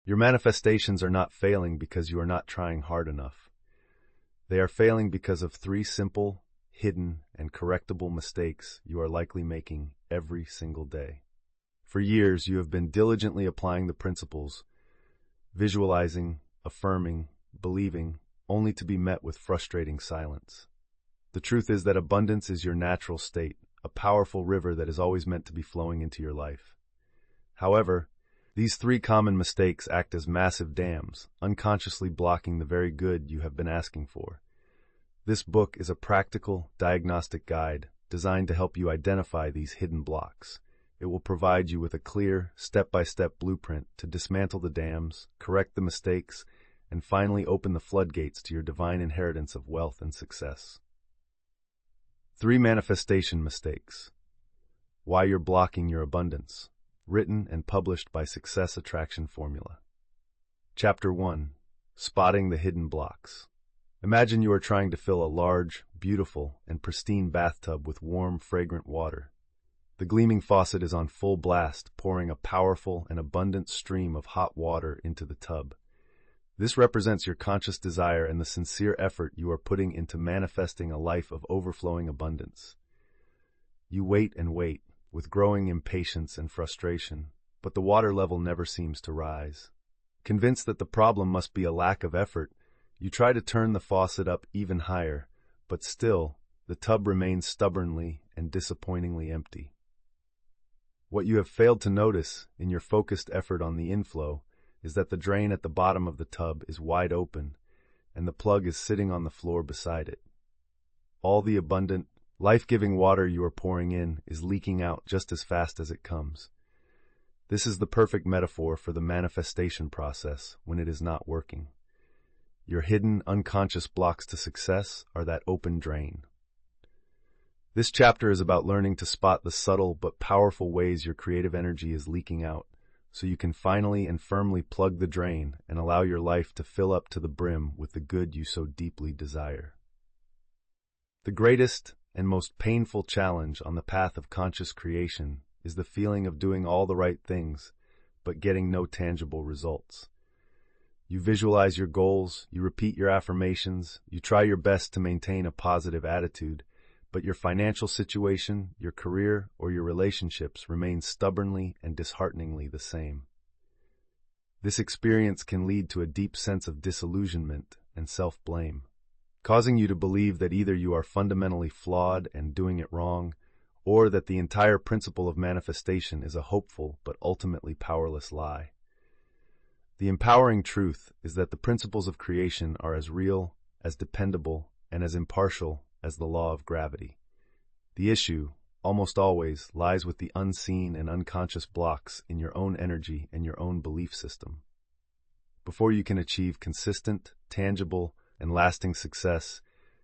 Your manifestations are not failing because you are not trying hard enough. They are failing because of three simple, hidden, and correctable mistakes you are likely making every single day. For years, you have been diligently applying the principles, visualizing, affirming, believing, only to be met with frustrating silence. The truth is that abundance is your natural state, a powerful river that is always meant to be flowing into your life. However, these three common mistakes act as massive dams, unconsciously blocking the very good you have been asking for. This book is a practical, diagnostic guide designed to help you identify these hidden blocks. It will provide you with a clear, step-by-step blueprint to dismantle the dams, correct the mistakes, and finally open the floodgates to your divine inheritance of wealth and success. 3 manifestation mistakes. Why you're blocking your abundance. Written and published by Success Attraction Formula. Chapter 1. Spotting the hidden blocks. Imagine you are trying to fill a large, beautiful, and pristine bathtub with warm, fragrant water. The gleaming faucet is on full blast, pouring a powerful and abundant stream of hot water into the tub. This represents your conscious desire and the sincere effort you are putting into manifesting a life of overflowing abundance. You wait and wait, with growing impatience and frustration, but the water level never seems to rise. Convinced that the problem must be a lack of effort, you try to turn the faucet up even higher, but still, the tub remains stubbornly and disappointingly empty. What you have failed to notice in your focused effort on the inflow is that the drain at the bottom of the tub is wide open, and the plug is sitting on the floor beside it. All the abundant, life-giving water you are pouring in is leaking out just as fast as it comes. This is the perfect metaphor for the manifestation process when it is not working. Your hidden, unconscious blocks to success are that open drain. This chapter is about learning to spot the subtle but powerful ways your creative energy is leaking out, so you can finally and firmly plug the drain and allow your life to fill up to the brim with the good you so deeply desire. The greatest and most painful challenge on the path of conscious creation is the feeling of doing all the right things, but getting no tangible results. You visualize your goals, you repeat your affirmations, you try your best to maintain a positive attitude, but your financial situation, your career, or your relationships remain stubbornly and dishearteningly the same. This experience can lead to a deep sense of disillusionment and self-blame, causing you to believe that either you are fundamentally flawed and doing it wrong, or that the entire principle of manifestation is a hopeful but ultimately powerless lie. The empowering truth is that the principles of creation are as real, as dependable, and as impartial as the law of gravity. The issue, almost always, lies with the unseen and unconscious blocks in your own energy and your own belief system. Before you can achieve consistent, tangible, and lasting success,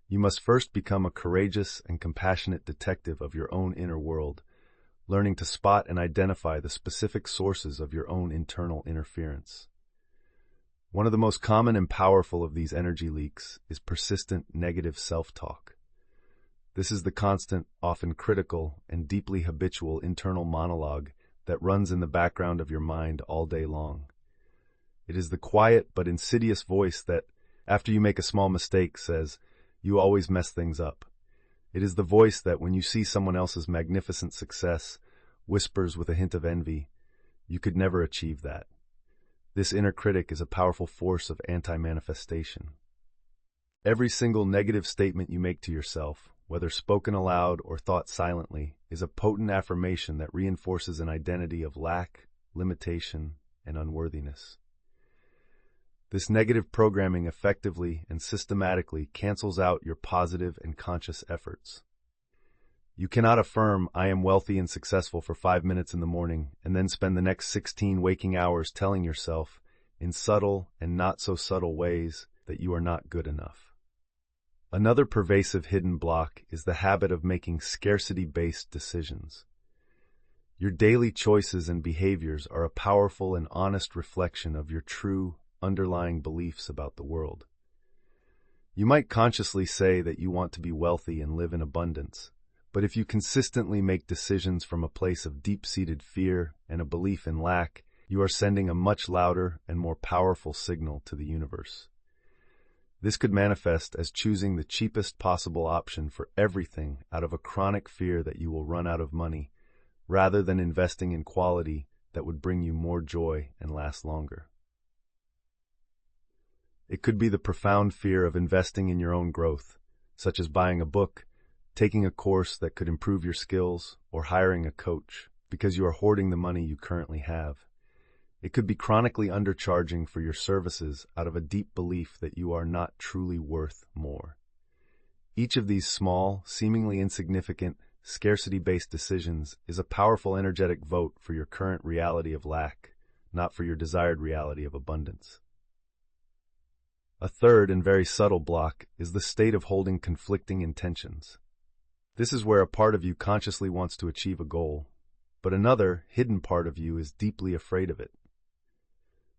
you must first become a courageous and compassionate detective of your own inner world, learning to spot and identify the specific sources of your own internal interference. One of the most common and powerful of these energy leaks is persistent negative self-talk. This is the constant, often critical, and deeply habitual internal monologue that runs in the background of your mind all day long. It is the quiet but insidious voice that, after you make a small mistake, says, "You always mess things up." It is the voice that, when you see someone else's magnificent success, whispers with a hint of envy, "You could never achieve that." This inner critic is a powerful force of anti-manifestation. Every single negative statement you make to yourself, whether spoken aloud or thought silently, is a potent affirmation that reinforces an identity of lack, limitation, and unworthiness. This negative programming effectively and systematically cancels out your positive and conscious efforts. You cannot affirm, "I am wealthy and successful" for 5 minutes in the morning, and then spend the next 16 waking hours telling yourself, in subtle and not so subtle ways, that you are not good enough. Another pervasive hidden block is the habit of making scarcity-based decisions. Your daily choices and behaviors are a powerful and honest reflection of your true, underlying beliefs about the world. You might consciously say that you want to be wealthy and live in abundance, but if you consistently make decisions from a place of deep-seated fear and a belief in lack, You are sending a much louder and more powerful signal to the universe. This could manifest as choosing the cheapest possible option for everything out of a chronic fear that you will run out of money, rather than investing in quality that would bring you more joy and last longer. It could be the profound fear of investing in your own growth, such as buying a book, taking a course that could improve your skills, or hiring a coach, because you are hoarding the money you currently have. It could be chronically undercharging for your services out of a deep belief that you are not truly worth more. Each of these small, seemingly insignificant, scarcity-based decisions is a powerful energetic vote for your current reality of lack, not for your desired reality of abundance. A third and very subtle block is the state of holding conflicting intentions. This is where a part of you consciously wants to achieve a goal, but another, hidden part of you is deeply afraid of it.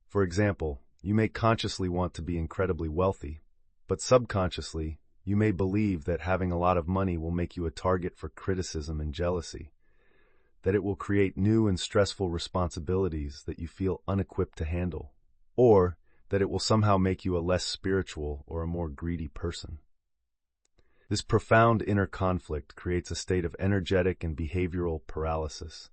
For example, you may consciously want to be incredibly wealthy, but subconsciously, you may believe that having a lot of money will make you a target for criticism and jealousy, that it will create new and stressful responsibilities that you feel unequipped to handle, or that it will somehow make you a less spiritual or a more greedy person. This profound inner conflict creates a state of energetic and behavioral paralysis.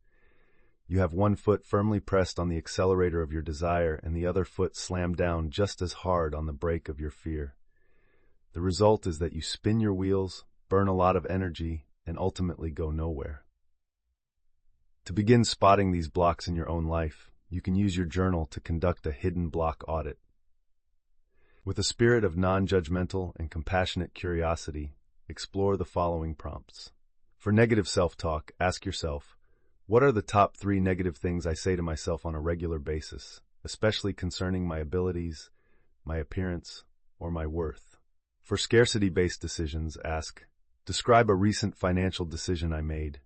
You have one foot firmly pressed on the accelerator of your desire and the other foot slammed down just as hard on the brake of your fear. The result is that you spin your wheels, burn a lot of energy, and ultimately go nowhere. To begin spotting these blocks in your own life, you can use your journal to conduct a hidden block audit. With a spirit of non-judgmental and compassionate curiosity, explore the following prompts. For negative self-talk, ask yourself, what are the top 3 negative things I say to myself on a regular basis, especially concerning my abilities, my appearance, or my worth? For scarcity-based decisions, ask, describe a recent financial decision I made.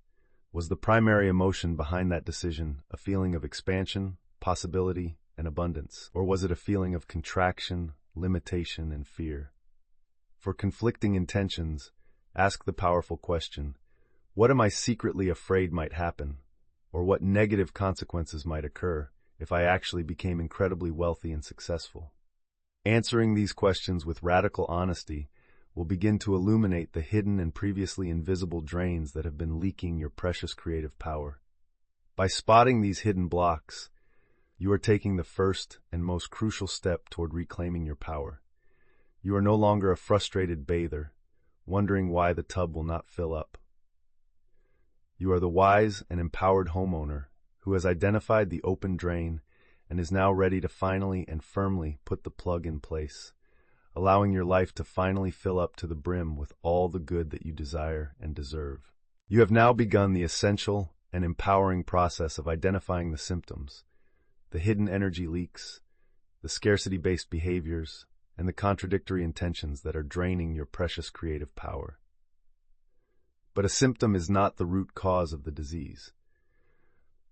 Was the primary emotion behind that decision a feeling of expansion, possibility, and abundance, or was it a feeling of contraction, limitation, and fear? For conflicting intentions, ask the powerful question, what am I secretly afraid might happen? Or what negative consequences might occur if I actually became incredibly wealthy and successful? Answering these questions with radical honesty will begin to illuminate the hidden and previously invisible drains that have been leaking your precious creative power. By spotting these hidden blocks, you are taking the first and most crucial step toward reclaiming your power. You are no longer a frustrated bather, wondering why the tub will not fill up. You are the wise and empowered homeowner who has identified the open drain and is now ready to finally and firmly put the plug in place, allowing your life to finally fill up to the brim with all the good that you desire and deserve. You have now begun the essential and empowering process of identifying the symptoms, the hidden energy leaks, the scarcity-based behaviors, and the contradictory intentions that are draining your precious creative power. But a symptom is not the root cause of the disease.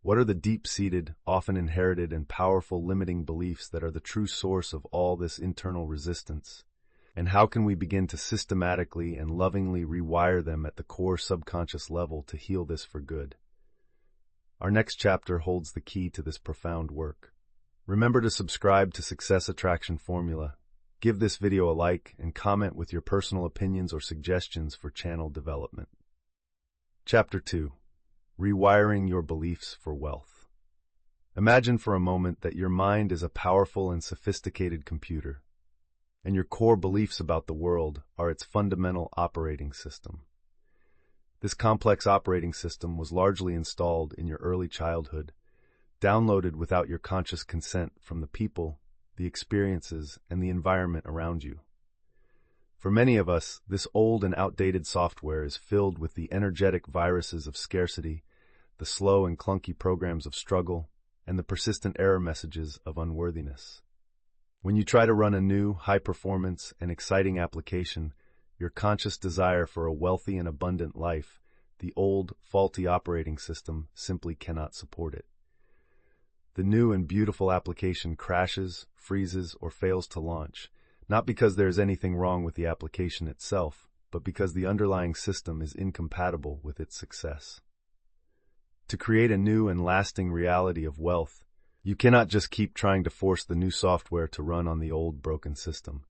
What are the deep-seated, often inherited, and powerful limiting beliefs that are the true source of all this internal resistance? And how can we begin to systematically and lovingly rewire them at the core subconscious level to heal this for good? Our next chapter holds the key to this profound work. Remember to subscribe to Success Attraction Formula. Give this video a like and comment with your personal opinions or suggestions for channel development. Chapter 2. Rewiring Your Beliefs for Wealth. Imagine for a moment that your mind is a powerful and sophisticated computer, and your core beliefs about the world are its fundamental operating system. This complex operating system was largely installed in your early childhood, downloaded without your conscious consent from the people, the experiences, and the environment around you. For many of us, this old and outdated software is filled with the energetic viruses of scarcity, the slow and clunky programs of struggle, and the persistent error messages of unworthiness. When you try to run a new, high-performance, and exciting application, your conscious desire for a wealthy and abundant life, the old, faulty operating system simply cannot support it. The new and beautiful application crashes, freezes, or fails to launch, not because there is anything wrong with the application itself, but because the underlying system is incompatible with its success. To create a new and lasting reality of wealth, You cannot just keep trying to force the new software to run on the old broken system.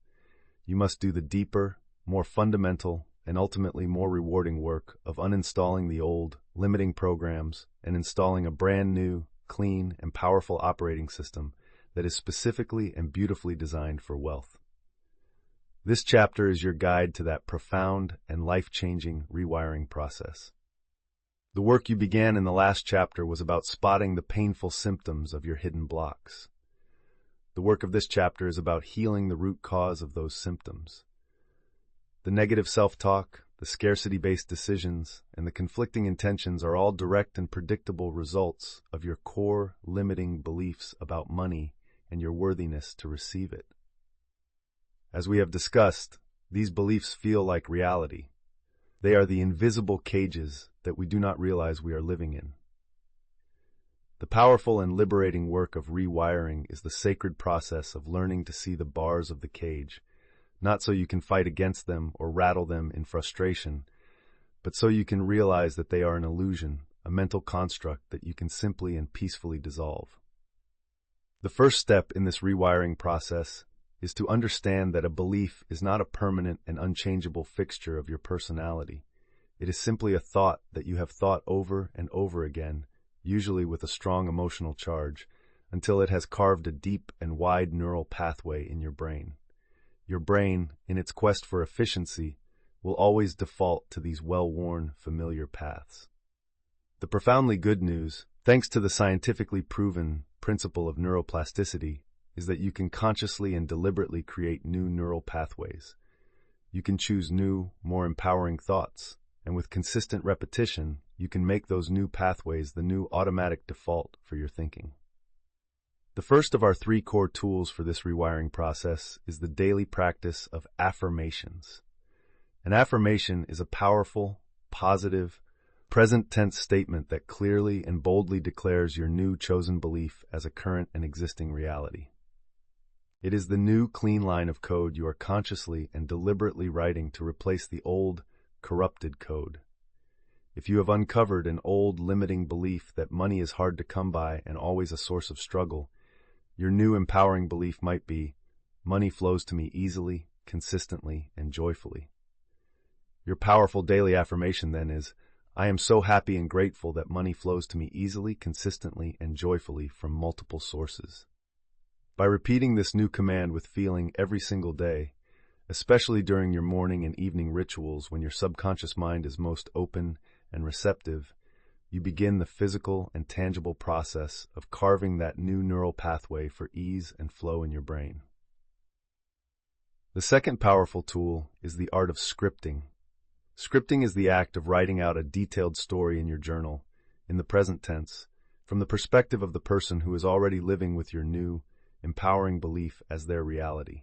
You must do the deeper, more fundamental, and ultimately more rewarding work of uninstalling the old, limiting programs, and installing a brand new, clean, and powerful operating system that is specifically and beautifully designed for wealth. This chapter is your guide to that profound and life-changing rewiring process. The work you began in the last chapter was about spotting the painful symptoms of your hidden blocks. The work of this chapter is about healing the root cause of those symptoms. The negative self-talk, the scarcity-based decisions, and the conflicting intentions are all direct and predictable results of your core limiting beliefs about money and your worthiness to receive it. As we have discussed, these beliefs feel like reality. They are the invisible cages that we do not realize we are living in. The powerful and liberating work of rewiring is the sacred process of learning to see the bars of the cage, not so you can fight against them or rattle them in frustration, but so you can realize that they are an illusion, a mental construct that you can simply and peacefully dissolve. The first step in this rewiring process is to understand that a belief is not a permanent and unchangeable fixture of your personality. It is simply a thought that you have thought over and over again, usually with a strong emotional charge, until it has carved a deep and wide neural pathway in your brain. Your brain, in its quest for efficiency, will always default to these well-worn, familiar paths. The profoundly good news, thanks to the scientifically proven principle of neuroplasticity, is that you can consciously and deliberately create new neural pathways. You can choose new, more empowering thoughts, and with consistent repetition, you can make those new pathways the new automatic default for your thinking. The first of our 3 core tools for this rewiring process is the daily practice of affirmations. An affirmation is a powerful, positive, present-tense statement that clearly and boldly declares your new chosen belief as a current and existing reality. It is the new, clean line of code you are consciously and deliberately writing to replace the old, corrupted code. If you have uncovered an old, limiting belief that money is hard to come by and always a source of struggle, your new, empowering belief might be, money flows to me easily, consistently, and joyfully. Your powerful daily affirmation then is, I am so happy and grateful that money flows to me easily, consistently, and joyfully from multiple sources. By repeating this new command with feeling every single day, especially during your morning and evening rituals when your subconscious mind is most open and receptive, you begin the physical and tangible process of carving that new neural pathway for ease and flow in your brain. The second powerful tool is the art of scripting. Scripting is the act of writing out a detailed story in your journal, in the present tense, from the perspective of the person who is already living with your new, empowering belief as their reality.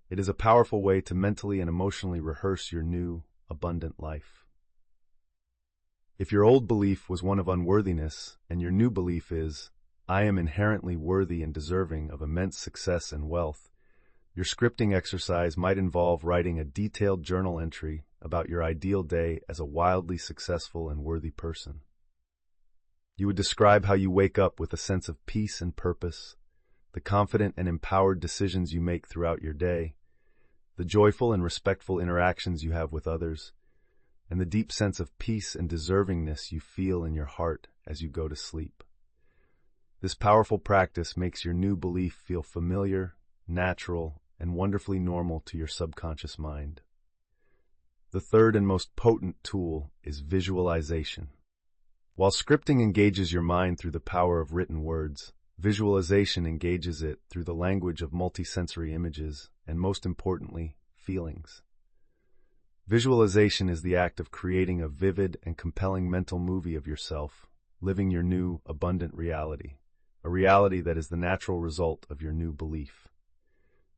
It is a powerful way to mentally and emotionally rehearse your new, abundant life. If your old belief was one of unworthiness, and your new belief is, I am inherently worthy and deserving of immense success and wealth, your scripting exercise might involve writing a detailed journal entry about your ideal day as a wildly successful and worthy person. You would describe how you wake up with a sense of peace and purpose, the confident and empowered decisions you make throughout your day, the joyful and respectful interactions you have with others, and the deep sense of peace and deservingness you feel in your heart as you go to sleep. This powerful practice makes your new belief feel familiar, natural, and wonderfully normal to your subconscious mind. The third and most potent tool is visualization. While scripting engages your mind through the power of written words, visualization engages it through the language of multisensory images and, most importantly, feelings. Visualization is the act of creating a vivid and compelling mental movie of yourself, living your new, abundant reality, a reality that is the natural result of your new belief.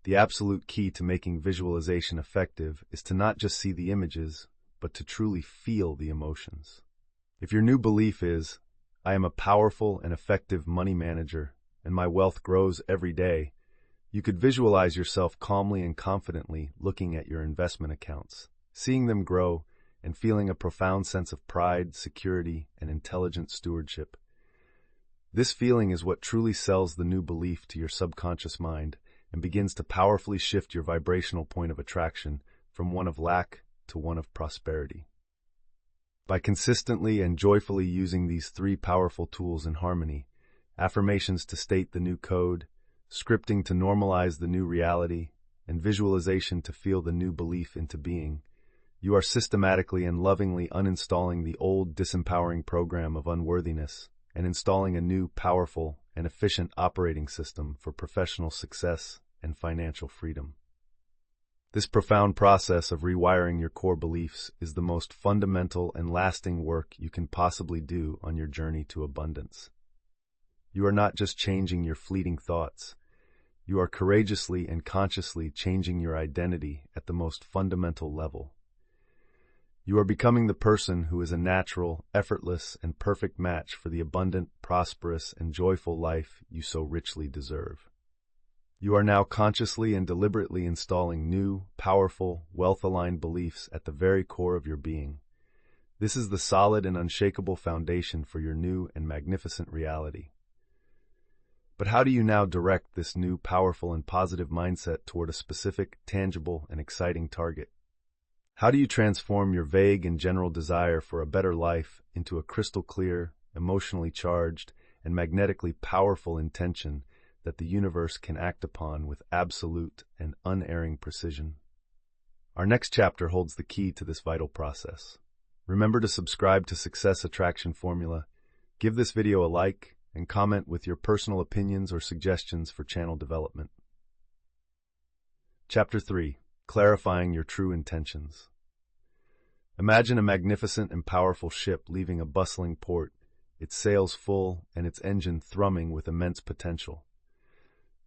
The absolute key to making visualization effective is to not just see the images, but to truly feel the emotions. If your new belief is, I am a powerful and effective money manager, and my wealth grows every day, you could visualize yourself calmly and confidently looking at your investment accounts, seeing them grow, and feeling a profound sense of pride, security, and intelligent stewardship. This feeling is what truly sells the new belief to your subconscious mind and begins to powerfully shift your vibrational point of attraction from one of lack to one of prosperity. By consistently and joyfully using these three powerful tools in harmony, affirmations to state the new code, scripting to normalize the new reality, and visualization to feel the new belief into being, you are systematically and lovingly uninstalling the old disempowering program of unworthiness and installing a new, powerful, and efficient operating system for professional success and financial freedom. This profound process of rewiring your core beliefs is the most fundamental and lasting work you can possibly do on your journey to abundance. You are not just changing your fleeting thoughts. You are courageously and consciously changing your identity at the most fundamental level. You are becoming the person who is a natural, effortless, and perfect match for the abundant, prosperous, and joyful life you so richly deserve. You are now consciously and deliberately installing new, powerful, wealth-aligned beliefs at the very core of your being. This is the solid and unshakable foundation for your new and magnificent reality. But how do you now direct this new, powerful, and positive mindset toward a specific, tangible, and exciting target? How do you transform your vague and general desire for a better life into a crystal clear, emotionally charged, and magnetically powerful intention that the universe can act upon with absolute and unerring precision? Our next chapter holds the key to this vital process. Remember to subscribe to Success Attraction Formula, give this video a like, and comment with your personal opinions or suggestions for channel development. Chapter 3. Clarifying your true intentions. Imagine a magnificent and powerful ship leaving a bustling port, its sails full and its engine thrumming with immense potential.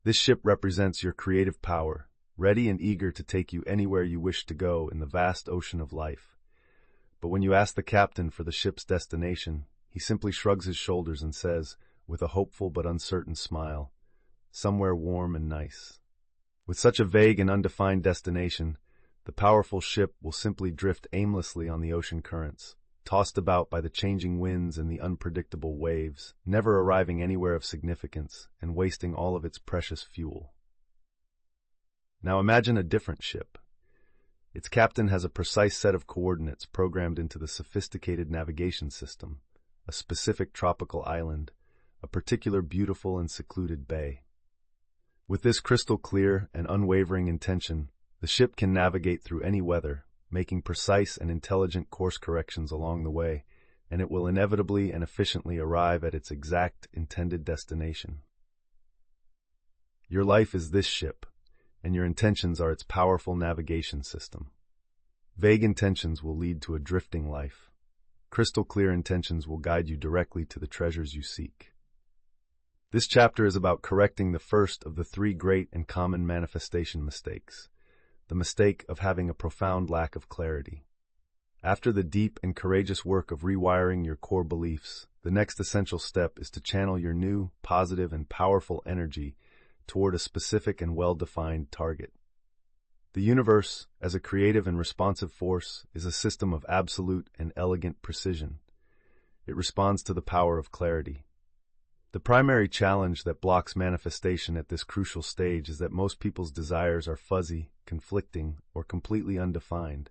This ship represents your creative power, ready and eager to take you anywhere you wish to go in the vast ocean of life. But when you ask the captain for the ship's destination, he simply shrugs his shoulders and says, with a hopeful but uncertain smile, "Somewhere warm and nice." With such a vague and undefined destination, the powerful ship will simply drift aimlessly on the ocean currents, tossed about by the changing winds and the unpredictable waves, never arriving anywhere of significance and wasting all of its precious fuel. Now imagine a different ship. Its captain has a precise set of coordinates programmed into the sophisticated navigation system, a specific tropical island, a particular beautiful and secluded bay. With this crystal clear and unwavering intention, the ship can navigate through any weather, making precise and intelligent course corrections along the way, and it will inevitably and efficiently arrive at its exact intended destination. Your life is this ship, and your intentions are its powerful navigation system. Vague intentions will lead to a drifting life. Crystal clear intentions will guide you directly to the treasures you seek. This chapter is about correcting the first of the three great and common manifestation mistakes, the mistake of having a profound lack of clarity. After the deep and courageous work of rewiring your core beliefs, the next essential step is to channel your new, positive, and powerful energy toward a specific and well-defined target. The universe, as a creative and responsive force, is a system of absolute and elegant precision. It responds to the power of clarity. The primary challenge that blocks manifestation at this crucial stage is that most people's desires are fuzzy, conflicting, or completely undefined.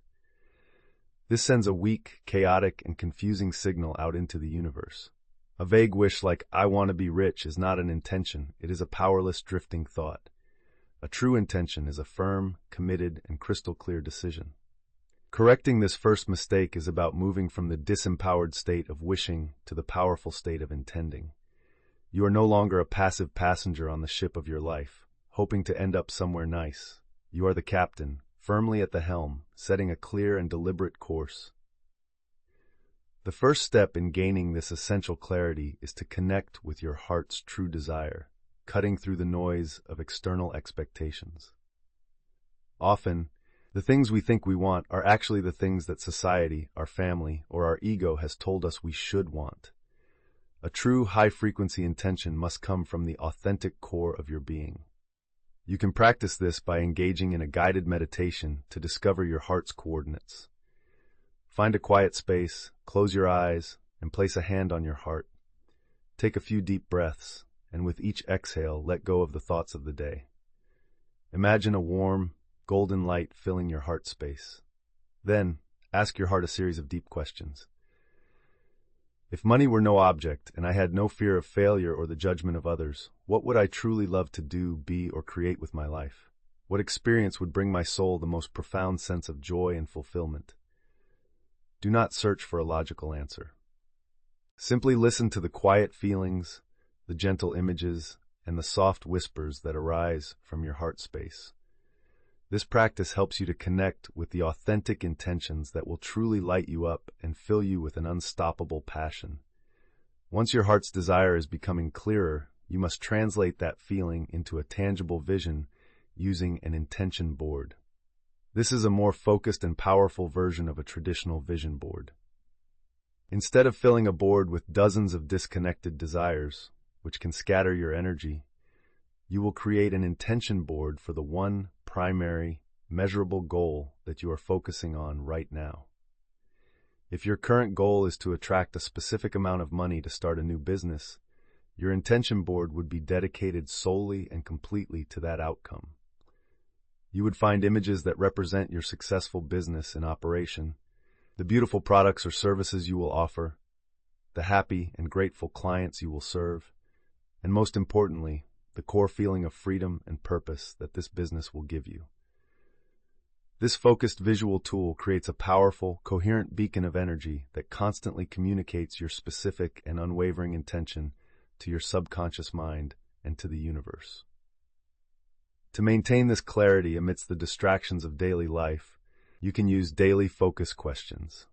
This sends a weak, chaotic, and confusing signal out into the universe. A vague wish like, "I want to be rich," is not an intention, it is a powerless, drifting thought. A true intention is a firm, committed, and crystal clear decision. Correcting this first mistake is about moving from the disempowered state of wishing to the powerful state of intending. You are no longer a passive passenger on the ship of your life, hoping to end up somewhere nice. You are the captain, firmly at the helm, setting a clear and deliberate course. The first step in gaining this essential clarity is to connect with your heart's true desire, cutting through the noise of external expectations. Often, the things we think we want are actually the things that society, our family, or our ego has told us we should want. A true high-frequency intention must come from the authentic core of your being. You can practice this by engaging in a guided meditation to discover your heart's coordinates. Find a quiet space, close your eyes, and place a hand on your heart. Take a few deep breaths, and with each exhale, let go of the thoughts of the day. Imagine a warm, golden light filling your heart space. Then, ask your heart a series of deep questions. If money were no object, and I had no fear of failure or the judgment of others, what would I truly love to do, be, or create with my life? What experience would bring my soul the most profound sense of joy and fulfillment? Do not search for a logical answer. Simply listen to the quiet feelings, the gentle images, and the soft whispers that arise from your heart space. This practice helps you to connect with the authentic intentions that will truly light you up and fill you with an unstoppable passion. Once your heart's desire is becoming clearer, you must translate that feeling into a tangible vision using an intention board. This is a more focused and powerful version of a traditional vision board. Instead of filling a board with dozens of disconnected desires, which can scatter your energy, you will create an intention board for the one primary, measurable goal that you are focusing on right now. If your current goal is to attract a specific amount of money to start a new business, your intention board would be dedicated solely and completely to that outcome. You would find images that represent your successful business in operation, the beautiful products or services you will offer, the happy and grateful clients you will serve, and most importantly, the core feeling of freedom and purpose that this business will give you. This focused visual tool creates a powerful, coherent beacon of energy that constantly communicates your specific and unwavering intention to your subconscious mind and to the universe. To maintain this clarity amidst the distractions of daily life, you can use daily focus questions.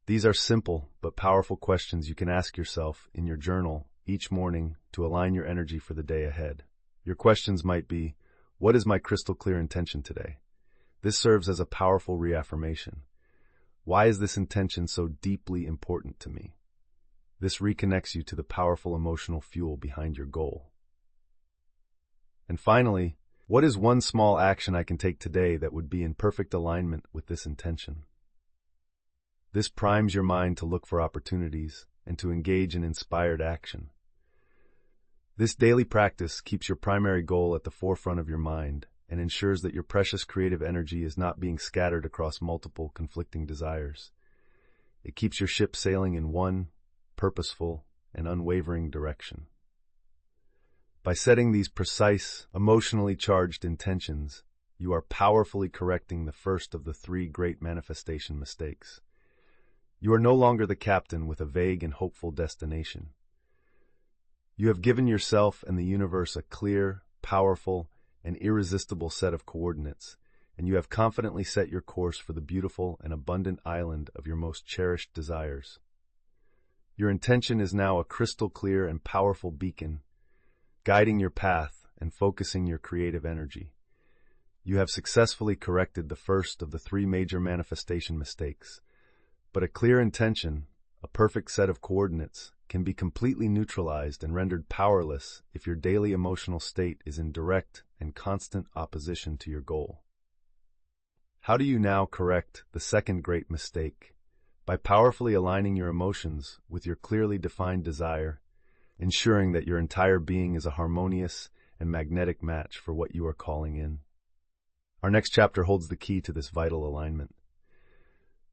These are simple but powerful questions you can ask yourself in your journal each morning to align your energy for the day ahead. Your questions might be, what is my crystal clear intention today? This serves as a powerful reaffirmation. Why is this intention so deeply important to me? This reconnects you to the powerful emotional fuel behind your goal. And finally, what is one small action I can take today that would be in perfect alignment with this intention? This primes your mind to look for opportunities and to engage in inspired action. This daily practice keeps your primary goal at the forefront of your mind and ensures that your precious creative energy is not being scattered across multiple conflicting desires. It keeps your ship sailing in one purposeful and unwavering direction. By setting these precise, emotionally charged intentions, you are powerfully correcting the first of the three great manifestation mistakes. You are no longer the captain with a vague and hopeful destination. You have given yourself and the universe a clear, powerful, and irresistible set of coordinates, and you have confidently set your course for the beautiful and abundant island of your most cherished desires. Your intention is now a crystal clear and powerful beacon, guiding your path and focusing your creative energy. You have successfully corrected the first of the three major manifestation mistakes, but a clear intention, a perfect set of coordinates, can be completely neutralized and rendered powerless if your daily emotional state is in direct and constant opposition to your goal. How do you now correct the second great mistake? By powerfully aligning your emotions with your clearly defined desire, ensuring that your entire being is a harmonious and magnetic match for what you are calling in. Our next chapter holds the key to this vital alignment.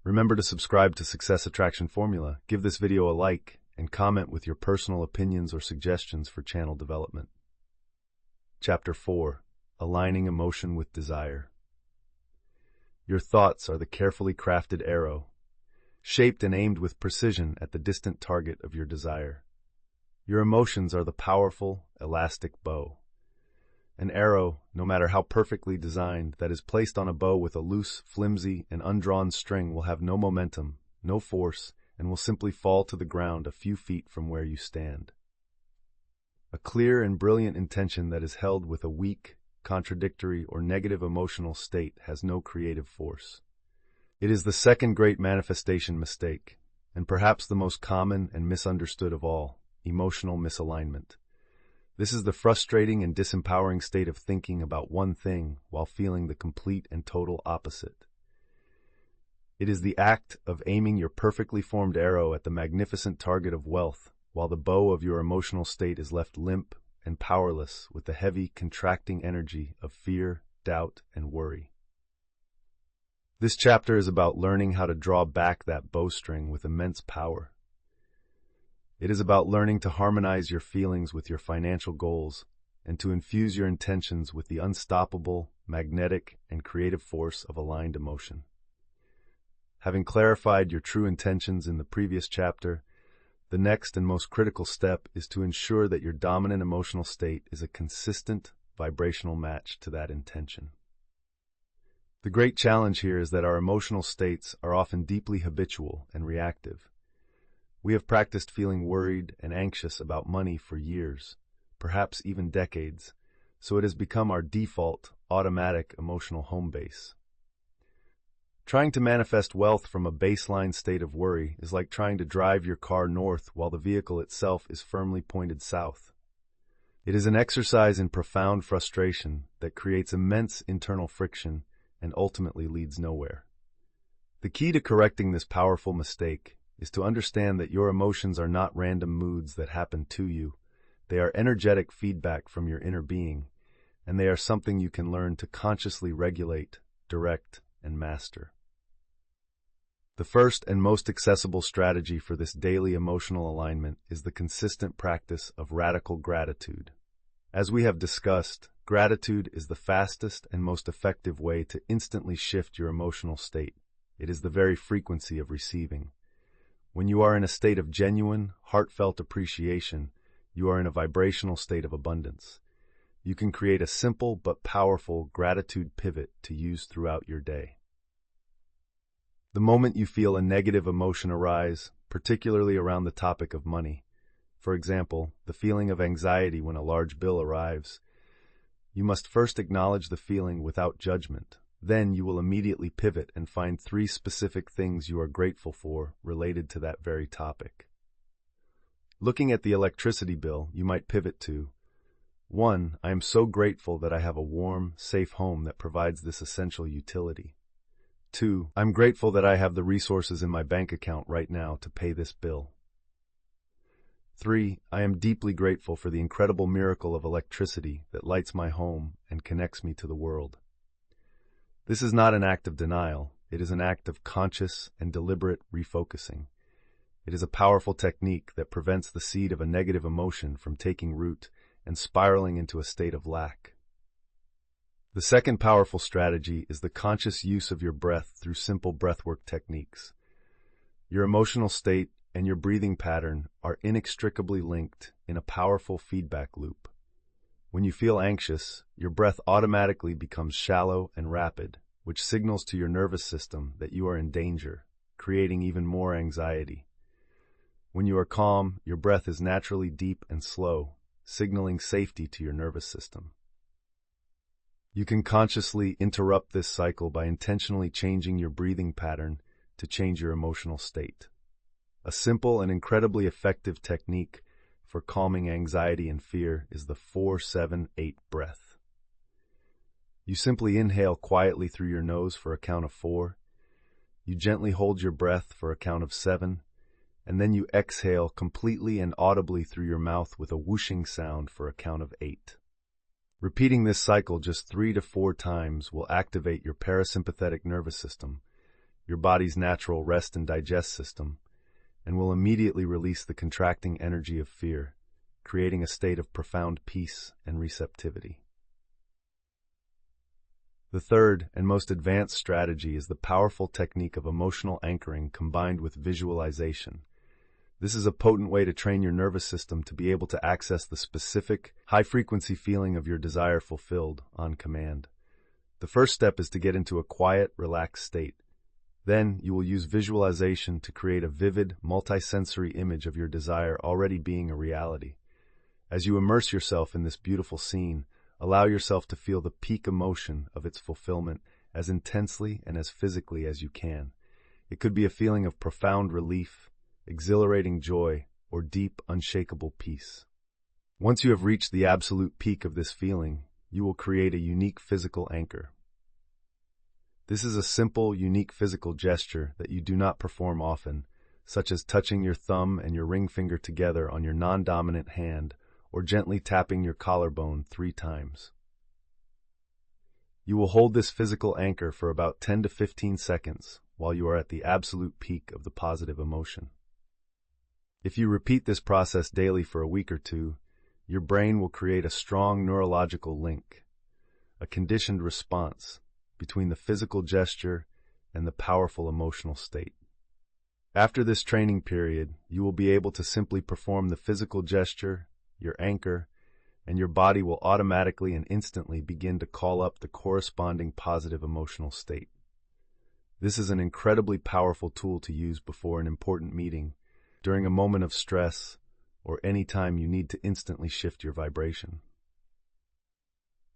Remember to subscribe to Success Attraction Formula, give this video a like, and comment with your personal opinions or suggestions for channel development. Chapter 4. Aligning Emotion with Desire. Your thoughts are the carefully crafted arrow, shaped and aimed with precision at the distant target of your desire. Your emotions are the powerful, elastic bow. An arrow, no matter how perfectly designed, that is placed on a bow with a loose, flimsy, and undrawn string will have no momentum, no force, and will simply fall to the ground a few feet from where you stand. A clear and brilliant intention that is held with a weak, contradictory, or negative emotional state has no creative force. It is the second great manifestation mistake, and perhaps the most common and misunderstood of all, emotional misalignment. This is the frustrating and disempowering state of thinking about one thing while feeling the complete and total opposite. It is the act of aiming your perfectly formed arrow at the magnificent target of wealth while the bow of your emotional state is left limp and powerless with the heavy, contracting energy of fear, doubt, and worry. This chapter is about learning how to draw back that bowstring with immense power. It is about learning to harmonize your feelings with your financial goals and to infuse your intentions with the unstoppable, magnetic, and creative force of aligned emotion. Having clarified your true intentions in the previous chapter, the next and most critical step is to ensure that your dominant emotional state is a consistent vibrational match to that intention. The great challenge here is that our emotional states are often deeply habitual and reactive. We have practiced feeling worried and anxious about money for years, perhaps even decades, so it has become our default, automatic emotional home base. Trying to manifest wealth from a baseline state of worry is like trying to drive your car north while the vehicle itself is firmly pointed south. It is an exercise in profound frustration that creates immense internal friction and ultimately leads nowhere. The key to correcting this powerful mistake is to understand that your emotions are not random moods that happen to you. They are energetic feedback from your inner being, and they are something you can learn to consciously regulate, direct, and master. The first and most accessible strategy for this daily emotional alignment is the consistent practice of radical gratitude. As we have discussed, gratitude is the fastest and most effective way to instantly shift your emotional state. It is the very frequency of receiving. When you are in a state of genuine, heartfelt appreciation, you are in a vibrational state of abundance. You can create a simple but powerful gratitude pivot to use throughout your day. The moment you feel a negative emotion arise, particularly around the topic of money, for example, the feeling of anxiety when a large bill arrives, you must first acknowledge the feeling without judgment. Then you will immediately pivot and find 3 specific things you are grateful for related to that very topic. Looking at the electricity bill, you might pivot to 1. I am so grateful that I have a warm, safe home that provides this essential utility. 2. I'm grateful that I have the resources in my bank account right now to pay this bill. 3. I am deeply grateful for the incredible miracle of electricity that lights my home and connects me to the world. This is not an act of denial. It is an act of conscious and deliberate refocusing. It is a powerful technique that prevents the seed of a negative emotion from taking root and spiraling into a state of lack. The second powerful strategy is the conscious use of your breath through simple breathwork techniques. Your emotional state and your breathing pattern are inextricably linked in a powerful feedback loop. When you feel anxious, your breath automatically becomes shallow and rapid, which signals to your nervous system that you are in danger, creating even more anxiety. When you are calm, your breath is naturally deep and slow, signaling safety to your nervous system. You can consciously interrupt this cycle by intentionally changing your breathing pattern to change your emotional state. A simple and incredibly effective technique for calming anxiety and fear is the 4-7-8 breath. You simply inhale quietly through your nose for a count of 4. You gently hold your breath for a count of 7, and then you exhale completely and audibly through your mouth with a whooshing sound for a count of 8. Repeating this cycle just 3 to 4 times will activate your parasympathetic nervous system, your body's natural rest and digest system, and will immediately release the contracting energy of fear, creating a state of profound peace and receptivity. The third and most advanced strategy is the powerful technique of emotional anchoring combined with visualization. This is a potent way to train your nervous system to be able to access the specific, high-frequency feeling of your desire fulfilled on command. The first step is to get into a quiet, relaxed state. Then, you will use visualization to create a vivid, multisensory image of your desire already being a reality. As you immerse yourself in this beautiful scene, allow yourself to feel the peak emotion of its fulfillment as intensely and as physically as you can. It could be a feeling of profound relief, exhilarating joy, or deep, unshakable peace. Once you have reached the absolute peak of this feeling, you will create a unique physical anchor. This is a simple, unique physical gesture that you do not perform often, such as touching your thumb and your ring finger together on your non-dominant hand or gently tapping your collarbone 3 times. You will hold this physical anchor for about 10 to 15 seconds while you are at the absolute peak of the positive emotion. If you repeat this process daily for a week or 2, your brain will create a strong neurological link, a conditioned response between the physical gesture and the powerful emotional state. After this training period, you will be able to simply perform the physical gesture, your anchor, and your body will automatically and instantly begin to call up the corresponding positive emotional state. This is an incredibly powerful tool to use before an important meeting, during a moment of stress, or any time you need to instantly shift your vibration.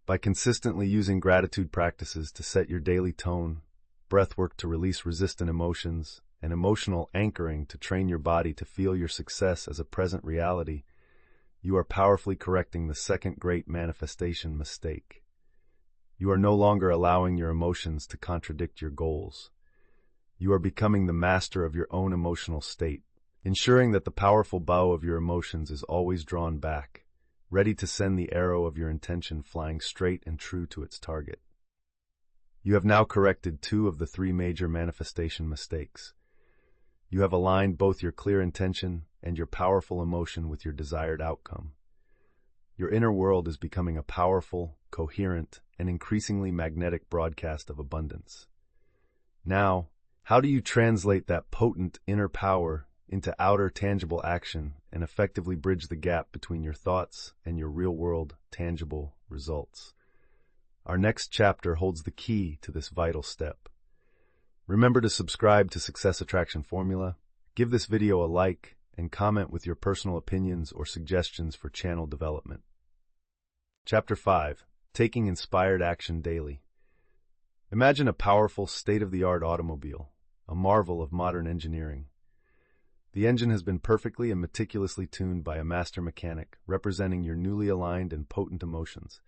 By consistently using gratitude practices to set your daily tone, breathwork to release resistant emotions, and emotional anchoring to train your body to feel your success as a present reality, you are powerfully correcting the second great manifestation mistake. You are no longer allowing your emotions to contradict your goals. You are becoming the master of your own emotional state, ensuring that the powerful bow of your emotions is always drawn back, ready to send the arrow of your intention flying straight and true to its target. You have now corrected 2 of the 3 major manifestation mistakes. You have aligned both your clear intention and your powerful emotion with your desired outcome. Your inner world is becoming a powerful, coherent, and increasingly magnetic broadcast of abundance. Now, how do you translate that potent inner power into outer tangible action and effectively bridge the gap between your thoughts and your real-world tangible results? Our next chapter holds the key to this vital step. Remember to subscribe to Success Attraction Formula, give this video a like, and comment with your personal opinions or suggestions for channel development. Chapter 5. Taking Inspired Action Daily. Imagine a powerful, state-of-the-art automobile, a marvel of modern engineering. The engine has been perfectly and meticulously tuned by a master mechanic, representing your newly aligned and potent emotions.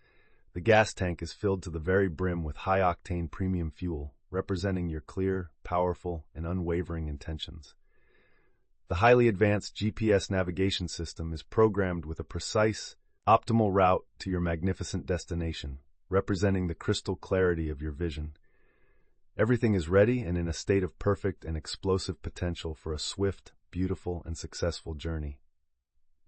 The gas tank is filled to the very brim with high-octane premium fuel, representing your clear, powerful, and unwavering intentions. The highly advanced GPS navigation system is programmed with a precise, optimal route to your magnificent destination, representing the crystal clarity of your vision. Everything is ready and in a state of perfect and explosive potential for a swift, beautiful, and successful journey.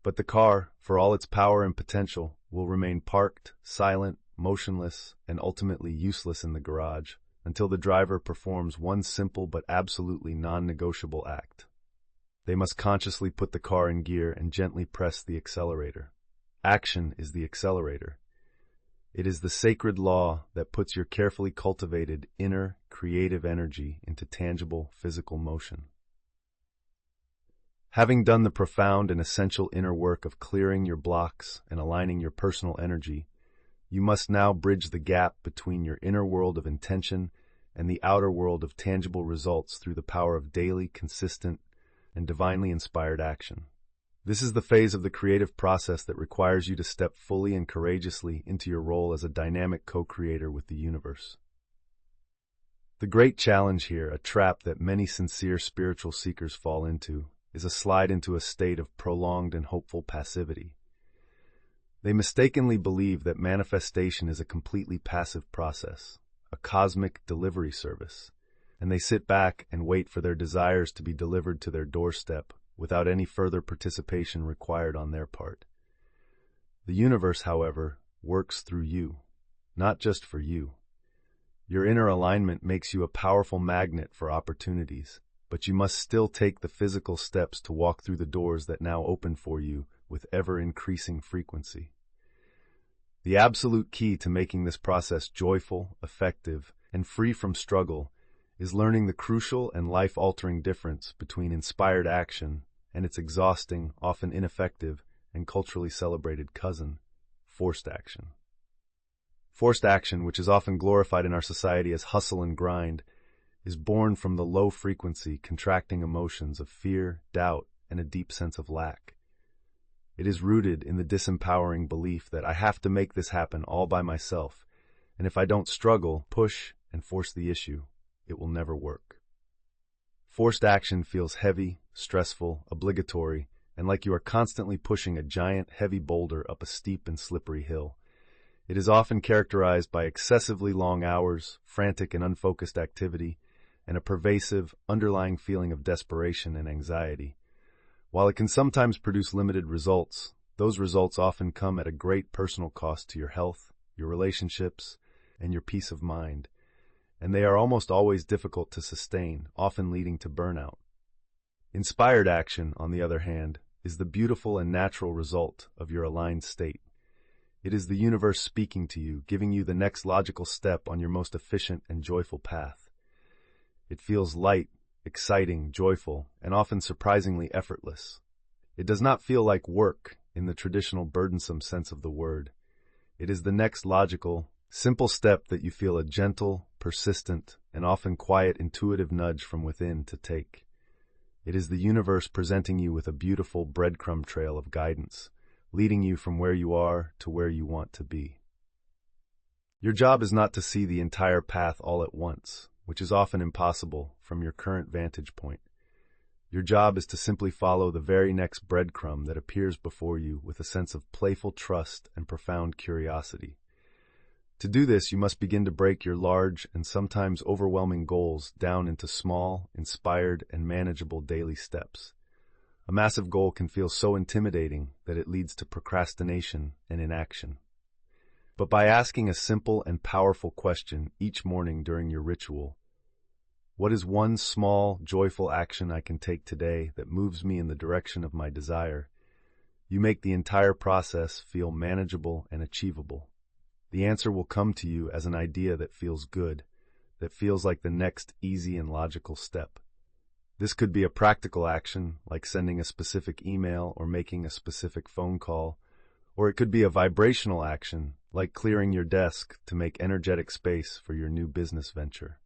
But the car, for all its power and potential, will remain parked, silent, motionless, and ultimately useless in the garage until the driver performs one simple but absolutely non-negotiable act. They must consciously put the car in gear and gently press the accelerator. Action is the accelerator. It is the sacred law that puts your carefully cultivated inner, creative energy into tangible, physical motion. Having done the profound and essential inner work of clearing your blocks and aligning your personal energy, you must now bridge the gap between your inner world of intention and the outer world of tangible results through the power of daily, consistent, and divinely inspired action. This is the phase of the creative process that requires you to step fully and courageously into your role as a dynamic co-creator with the universe. The great challenge here, a trap that many sincere spiritual seekers fall into, is a slide into a state of prolonged and hopeful passivity. They mistakenly believe that manifestation is a completely passive process, a cosmic delivery service, and they sit back and wait for their desires to be delivered to their doorstep without any further participation required on their part. The universe, however, works through you, not just for you. Your inner alignment makes you a powerful magnet for opportunities, but you must still take the physical steps to walk through the doors that now open for you with ever-increasing frequency. The absolute key to making this process joyful, effective, and free from struggle is learning the crucial and life-altering difference between inspired action and its exhausting, often ineffective, and culturally celebrated cousin, forced action. Forced action, which is often glorified in our society as hustle and grind, is born from the low-frequency, contracting emotions of fear, doubt, and a deep sense of lack. It is rooted in the disempowering belief that I have to make this happen all by myself, and if I don't struggle, push, and force the issue, it will never work. Forced action feels heavy, stressful, obligatory, and like you are constantly pushing a giant, heavy boulder up a steep and slippery hill. It is often characterized by excessively long hours, frantic and unfocused activity, and a pervasive, underlying feeling of desperation and anxiety. While it can sometimes produce limited results, those results often come at a great personal cost to your health, your relationships, and your peace of mind, and they are almost always difficult to sustain, often leading to burnout. Inspired action, on the other hand, is the beautiful and natural result of your aligned state. It is the universe speaking to you, giving you the next logical step on your most efficient and joyful path. It feels light, exciting, joyful, and often surprisingly effortless. It does not feel like work in the traditional burdensome sense of the word. It is the next logical, simple step that you feel a gentle, persistent, and often quiet intuitive nudge from within to take. It is the universe presenting you with a beautiful breadcrumb trail of guidance, leading you from where you are to where you want to be. Your job is not to see the entire path all at once, which is often impossible from your current vantage point. Your job is to simply follow the very next breadcrumb that appears before you with a sense of playful trust and profound curiosity. To do this, you must begin to break your large and sometimes overwhelming goals down into small, inspired, and manageable daily steps. A massive goal can feel so intimidating that it leads to procrastination and inaction. But by asking a simple and powerful question each morning during your ritual, what is one small, joyful action I can take today that moves me in the direction of my desire? You make the entire process feel manageable and achievable. The answer will come to you as an idea that feels good, that feels like the next easy and logical step. This could be a practical action, like sending a specific email or making a specific phone call, or it could be a vibrational action, like clearing your desk to make energetic space for your new business venture.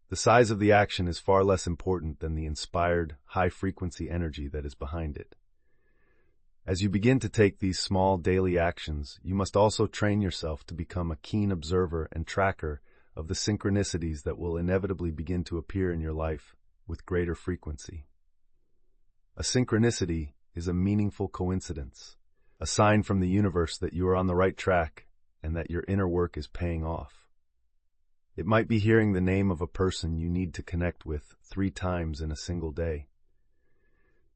The size of the action is far less important than the inspired, high-frequency energy that is behind it. As you begin to take these small daily actions, you must also train yourself to become a keen observer and tracker of the synchronicities that will inevitably begin to appear in your life with greater frequency. A synchronicity is a meaningful coincidence, a sign from the universe that you are on the right track and that your inner work is paying off. It might be hearing the name of a person you need to connect with 3 times in a single day.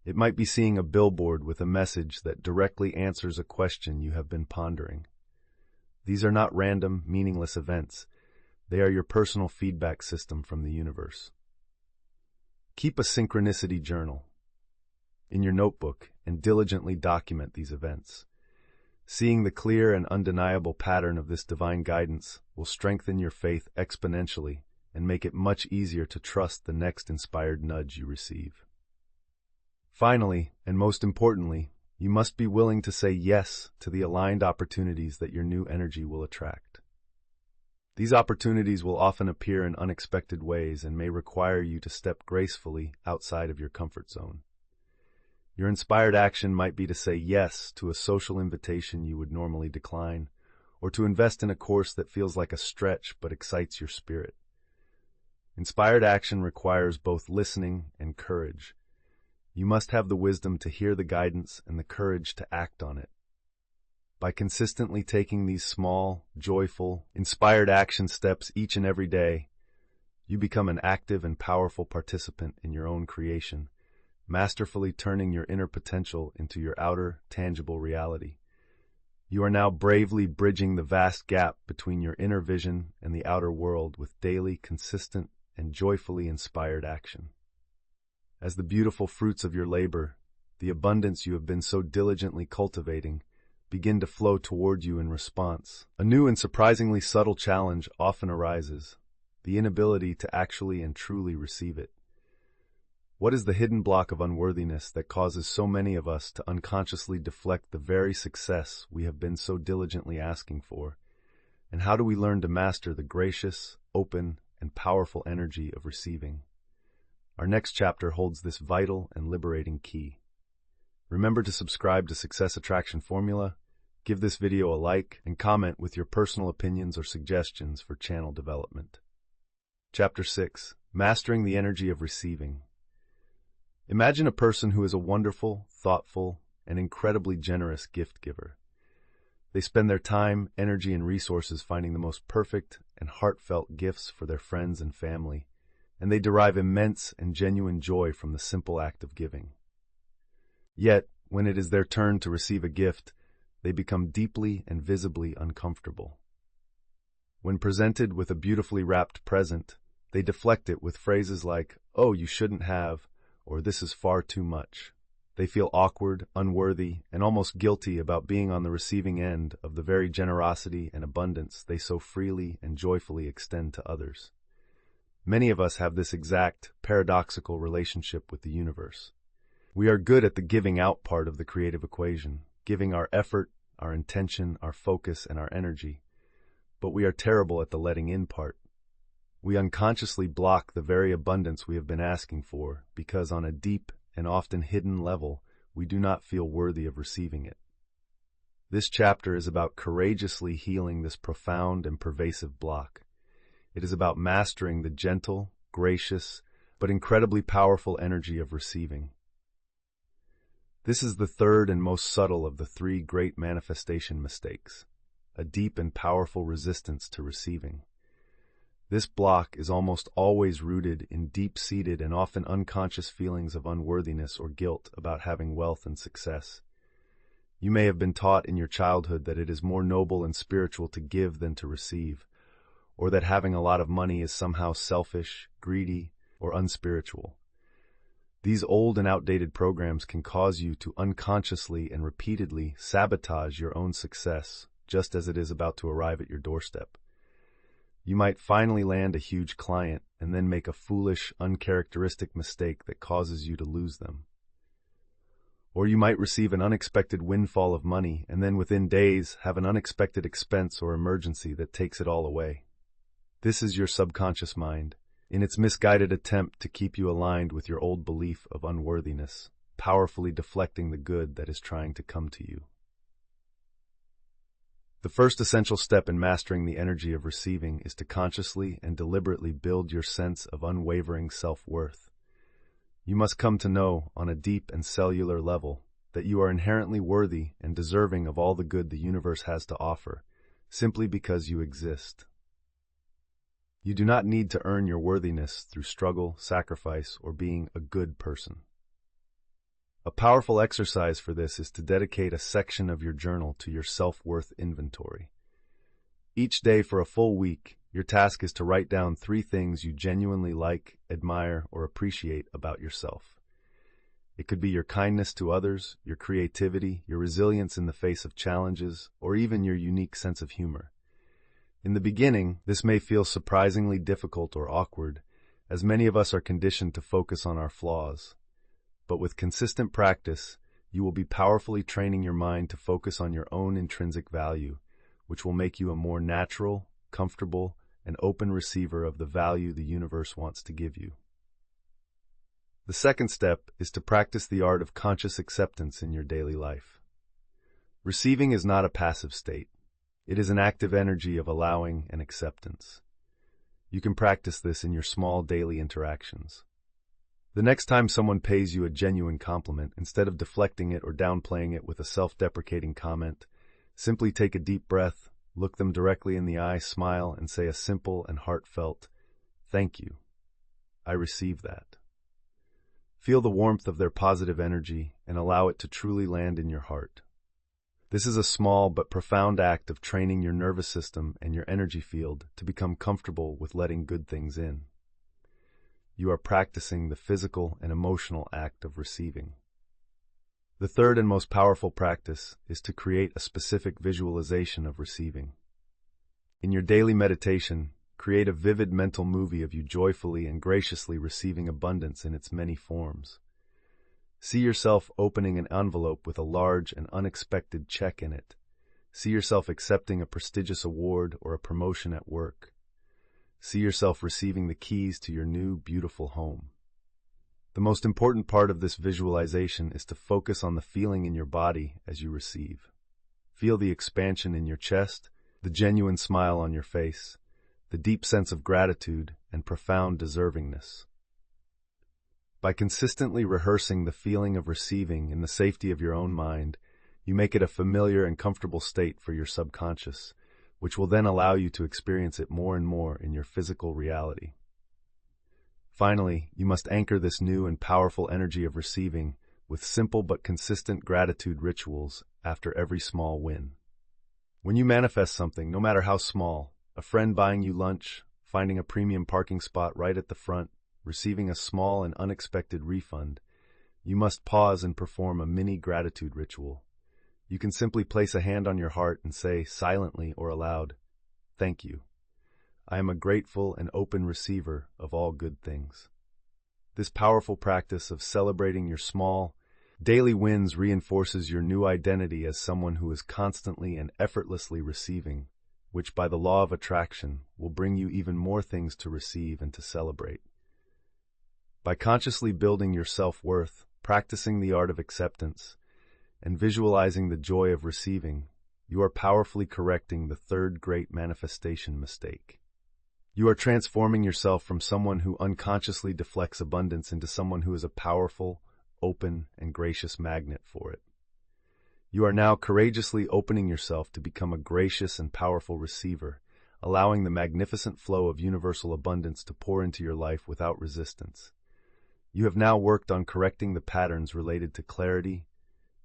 It might be seeing a billboard with a message that directly answers a question you have been pondering. These are not random, meaningless events. They are your personal feedback system from the universe. Keep a synchronicity journal in your notebook and diligently document these events. Seeing the clear and undeniable pattern of this divine guidance will strengthen your faith exponentially and make it much easier to trust the next inspired nudge you receive. Finally, and most importantly, you must be willing to say yes to the aligned opportunities that your new energy will attract. These opportunities will often appear in unexpected ways and may require you to step gracefully outside of your comfort zone. Your inspired action might be to say yes to a social invitation you would normally decline, or to invest in a course that feels like a stretch but excites your spirit. Inspired action requires both listening and courage. You must have the wisdom to hear the guidance and the courage to act on it. By consistently taking these small, joyful, inspired action steps each and every day, you become an active and powerful participant in your own creation, masterfully turning your inner potential into your outer, tangible reality. You are now bravely bridging the vast gap between your inner vision and the outer world with daily, consistent, and joyfully inspired action. As the beautiful fruits of your labor, the abundance you have been so diligently cultivating, begin to flow toward you in response, a new and surprisingly subtle challenge often arises: the inability to actually and truly receive it. What is the hidden block of unworthiness that causes so many of us to unconsciously deflect the very success we have been so diligently asking for? And how do we learn to master the gracious, open, and powerful energy of receiving? Our next chapter holds this vital and liberating key. Remember to subscribe to Success Attraction Formula, give this video a like, and comment with your personal opinions or suggestions for channel development. Chapter 6. Mastering the energy of receiving. Imagine a person who is a wonderful, thoughtful, and incredibly generous gift giver. They spend their time, energy, and resources finding the most perfect and heartfelt gifts for their friends and family, and they derive immense and genuine joy from the simple act of giving. Yet, when it is their turn to receive a gift, they become deeply and visibly uncomfortable. When presented with a beautifully wrapped present, they deflect it with phrases like, "Oh, you shouldn't have," or "This is far too much." They feel awkward, unworthy, and almost guilty about being on the receiving end of the very generosity and abundance they so freely and joyfully extend to others. Many of us have this exact, paradoxical relationship with the universe. We are good at the giving out part of the creative equation, giving our effort, our intention, our focus, and our energy. But we are terrible at the letting in part. We unconsciously block the very abundance we have been asking for because on a deep and often hidden level, we do not feel worthy of receiving it. This chapter is about courageously healing this profound and pervasive block. It is about mastering the gentle, gracious, but incredibly powerful energy of receiving. This is the third and most subtle of the three great manifestation mistakes, a deep and powerful resistance to receiving. This block is almost always rooted in deep-seated and often unconscious feelings of unworthiness or guilt about having wealth and success. You may have been taught in your childhood that it is more noble and spiritual to give than to receive, or that having a lot of money is somehow selfish, greedy, or unspiritual. These old and outdated programs can cause you to unconsciously and repeatedly sabotage your own success just as it is about to arrive at your doorstep. You might finally land a huge client and then make a foolish, uncharacteristic mistake that causes you to lose them. Or you might receive an unexpected windfall of money and then within days have an unexpected expense or emergency that takes it all away. This is your subconscious mind, in its misguided attempt to keep you aligned with your old belief of unworthiness, powerfully deflecting the good that is trying to come to you. The first essential step in mastering the energy of receiving is to consciously and deliberately build your sense of unwavering self-worth. You must come to know, on a deep and cellular level, that you are inherently worthy and deserving of all the good the universe has to offer, simply because you exist. You do not need to earn your worthiness through struggle, sacrifice, or being a good person. A powerful exercise for this is to dedicate a section of your journal to your self-worth inventory. Each day for a full week, your task is to write down 3 things you genuinely like, admire, or appreciate about yourself. It could be your kindness to others, your creativity, your resilience in the face of challenges, or even your unique sense of humor. In the beginning, this may feel surprisingly difficult or awkward, as many of us are conditioned to focus on our flaws. But with consistent practice, you will be powerfully training your mind to focus on your own intrinsic value, which will make you a more natural, comfortable, and open receiver of the value the universe wants to give you. The second step is to practice the art of conscious acceptance in your daily life. Receiving is not a passive state. It is an active energy of allowing and acceptance. You can practice this in your small daily interactions. The next time someone pays you a genuine compliment, instead of deflecting it or downplaying it with a self-deprecating comment, simply take a deep breath, look them directly in the eye, smile, and say a simple and heartfelt, "Thank you. I receive that." Feel the warmth of their positive energy and allow it to truly land in your heart. This is a small but profound act of training your nervous system and your energy field to become comfortable with letting good things in. You are practicing the physical and emotional act of receiving. The third and most powerful practice is to create a specific visualization of receiving. In your daily meditation, create a vivid mental movie of you joyfully and graciously receiving abundance in its many forms. See yourself opening an envelope with a large and unexpected check in it. See yourself accepting a prestigious award or a promotion at work. See yourself receiving the keys to your new, beautiful home. The most important part of this visualization is to focus on the feeling in your body as you receive. Feel the expansion in your chest, the genuine smile on your face, the deep sense of gratitude, and profound deservingness. By consistently rehearsing the feeling of receiving in the safety of your own mind, you make it a familiar and comfortable state for your subconscious, which will then allow you to experience it more and more in your physical reality. Finally, you must anchor this new and powerful energy of receiving with simple but consistent gratitude rituals after every small win. When you manifest something, no matter how small, a friend buying you lunch, finding a premium parking spot right at the front, receiving a small and unexpected refund, you must pause and perform a mini gratitude ritual. You can simply place a hand on your heart and say, silently or aloud, "Thank you. I am a grateful and open receiver of all good things." This powerful practice of celebrating your small, daily wins reinforces your new identity as someone who is constantly and effortlessly receiving, which by the law of attraction will bring you even more things to receive and to celebrate. By consciously building your self-worth, practicing the art of acceptance, and visualizing the joy of receiving, you are powerfully correcting the third great manifestation mistake. You are transforming yourself from someone who unconsciously deflects abundance into someone who is a powerful, open, and gracious magnet for it. You are now courageously opening yourself to become a gracious and powerful receiver, allowing the magnificent flow of universal abundance to pour into your life without resistance. You have now worked on correcting the patterns related to clarity,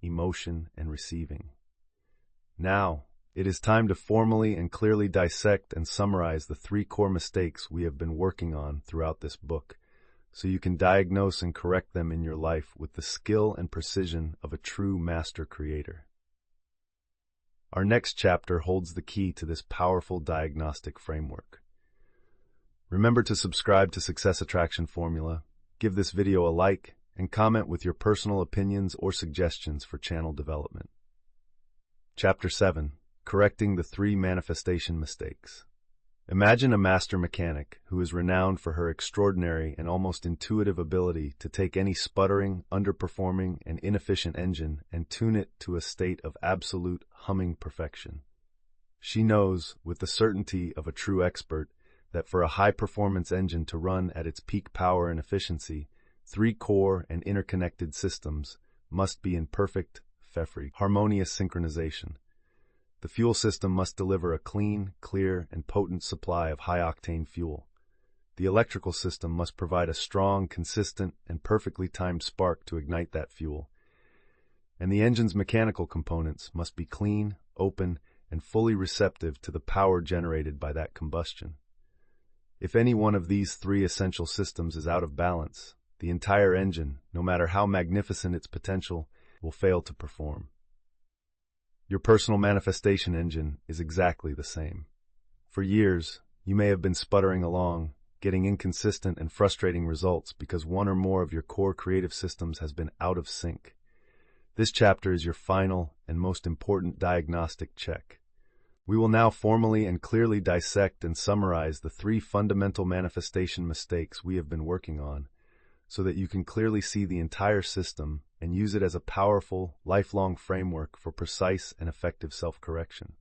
emotion, and receiving. Now, it is time to formally and clearly dissect and summarize the 3 core mistakes we have been working on throughout this book, so you can diagnose and correct them in your life with the skill and precision of a true master creator. Our next chapter holds the key to this powerful diagnostic framework. Remember to subscribe to Success Attraction Formula, give this video a like, and comment with your personal opinions or suggestions for channel development. Chapter 7. Correcting the 3 manifestation mistakes. Imagine a master mechanic who is renowned for her extraordinary and almost intuitive ability to take any sputtering, underperforming, and inefficient engine and tune it to a state of absolute humming perfection. She knows, with the certainty of a true expert, that for a high-performance engine to run at its peak power and efficiency, 3 core and interconnected systems must be in perfect, harmonious synchronization. The fuel system must deliver a clean, clear, and potent supply of high-octane fuel. The electrical system must provide a strong, consistent, and perfectly timed spark to ignite that fuel. And the engine's mechanical components must be clean, open, and fully receptive to the power generated by that combustion. If any one of these 3 essential systems is out of balance, the entire engine, no matter how magnificent its potential, will fail to perform. Your personal manifestation engine is exactly the same. For years, you may have been sputtering along, getting inconsistent and frustrating results because one or more of your core creative systems has been out of sync. This chapter is your final and most important diagnostic check. We will now formally and clearly dissect and summarize the 3 fundamental manifestation mistakes we have been working on, so that you can clearly see the entire system and use it as a powerful, lifelong framework for precise and effective self-correction.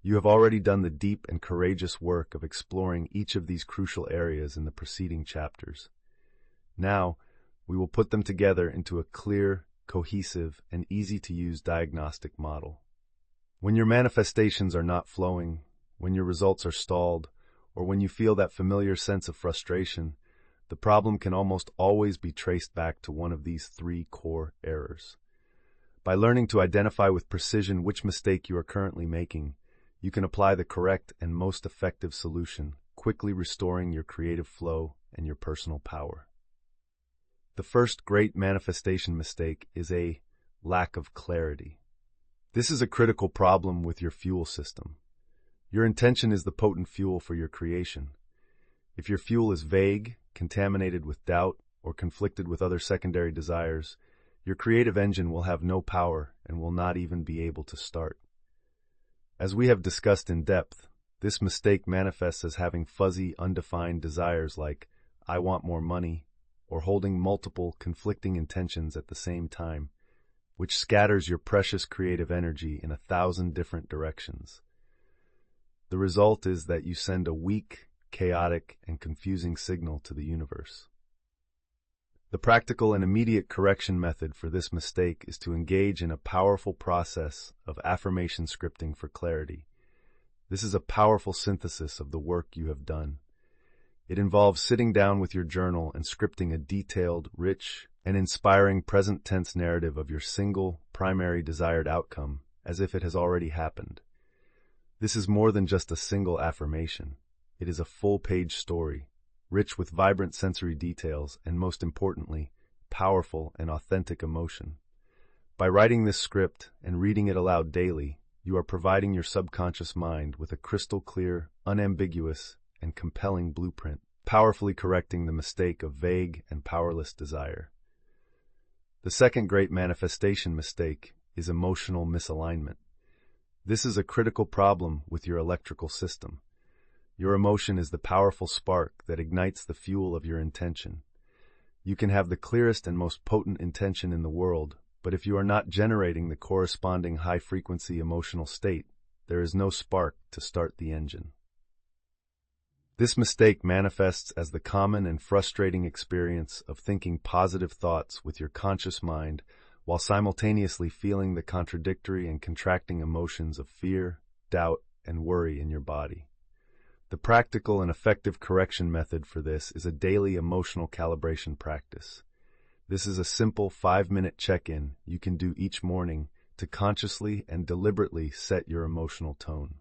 You have already done the deep and courageous work of exploring each of these crucial areas in the preceding chapters. Now, we will put them together into a clear, cohesive, and easy-to-use diagnostic model. When your manifestations are not flowing, when your results are stalled, or when you feel that familiar sense of frustration, the problem can almost always be traced back to one of these 3 core errors. By learning to identify with precision which mistake you are currently making, you can apply the correct and most effective solution, quickly restoring your creative flow and your personal power. The first great manifestation mistake is a lack of clarity. This is a critical problem with your fuel system. Your intention is the potent fuel for your creation. If your fuel is vague, contaminated with doubt, or conflicted with other secondary desires, your creative engine will have no power and will not even be able to start. As we have discussed in depth, this mistake manifests as having fuzzy, undefined desires like, "I want more money," or holding multiple, conflicting intentions at the same time, which scatters your precious creative energy in 1,000 different directions. The result is that you send a weak, chaotic, and confusing signal to the universe. The practical and immediate correction method for this mistake is to engage in a powerful process of affirmation scripting for clarity. This is a powerful synthesis of the work you have done. It involves sitting down with your journal and scripting a detailed, rich, and inspiring present tense narrative of your single, primary desired outcome, as if it has already happened. This is more than just a single affirmation. It is a full-page story, rich with vibrant sensory details and, most importantly, powerful and authentic emotion. By writing this script and reading it aloud daily, you are providing your subconscious mind with a crystal-clear, unambiguous, and compelling blueprint, powerfully correcting the mistake of vague and powerless desire. The second great manifestation mistake is emotional misalignment. This is a critical problem with your electrical system. Your emotion is the powerful spark that ignites the fuel of your intention. You can have the clearest and most potent intention in the world, but if you are not generating the corresponding high-frequency emotional state, there is no spark to start the engine. This mistake manifests as the common and frustrating experience of thinking positive thoughts with your conscious mind while simultaneously feeling the contradictory and contracting emotions of fear, doubt, and worry in your body. The practical and effective correction method for this is a daily emotional calibration practice. This is a simple 5-minute check-in you can do each morning to consciously and deliberately set your emotional tone.